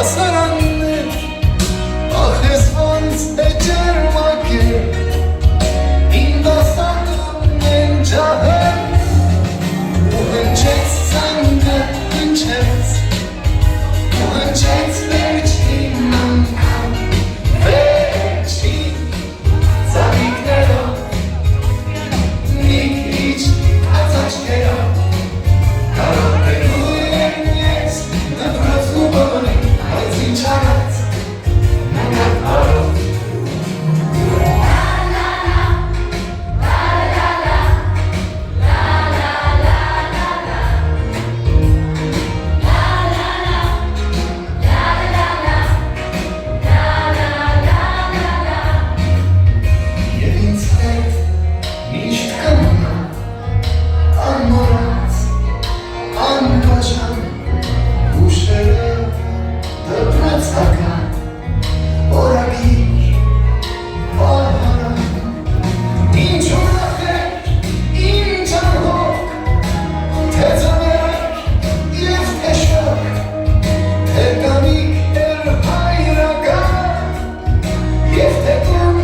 հասարաններ, ախ ես ոնց է ջերմակեր, իմ դասատում են ջահեր, ու հնչեց ծանգը, հնչեց, ու հնչեց վերջին անգամ, վերջին ծաղիկներով, մի քիչ աչքերով, կարոտելու եմ ես դպրոցն ու բոլորին, բայց ինչ արած, մենակ բարով։ Եվ ինձ հետ միշտ կմնա անմոռաց, անպաշան, ուշերը դպրոցական, օրագիր, պահարան, ինչ ուրախ էր, ինչ անհոգ, թե ձմեռ և թե շոգ, թե տանիք էր հայրական, և թե տուն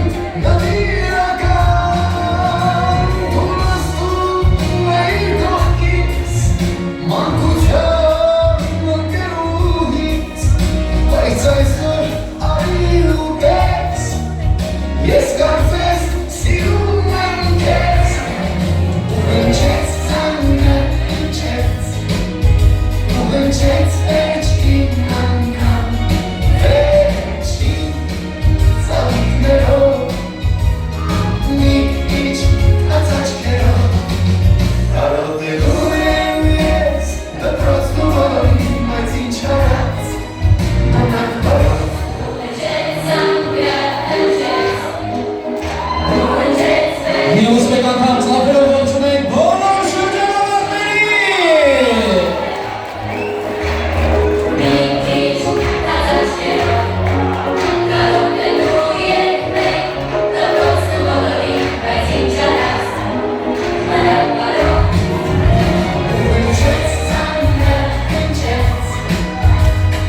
նվիրական, ու նստում էիր կողքից, մանկության ընկերուհից, բայց այսօր արի ու տես, ես կարծես սիրում եմ քեզ, ու հնչեց ծանգը, հնչեց, ու հնչեց վերջին անգամ, վերջին ծաղիկներով, մի քիչ աչքերով, կարոտելու եմ ես դպրոցն ու բոլորին, բայց ինչ արած, մենակ բարով։ Մյուս մեկ անգամ ծափերով ողջունում ենք բոլոր շրջանավարտներին։ Ու հնչեց ծանգը, հնչեց,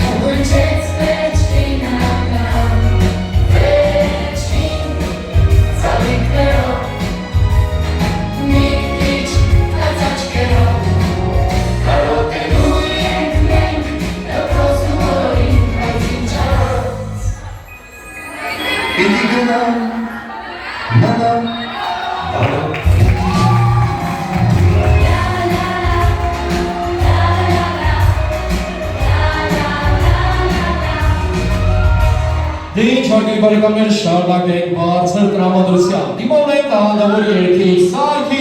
ու հնչեց վերջին անգամ, վերջին ծաղիկներով, մի քիչ աչքերով, կարոտելու ենք մենք դպրոցն ու բոլորին, բայց ինչ արած, պիտի գնամ, մնամ բարով։ Դե ինչ հարգելի բարեկամներ, շարունակենք բարձր տրամադրությամբ։ Դիմում ենք տաղանդավոր երգի Սարգիս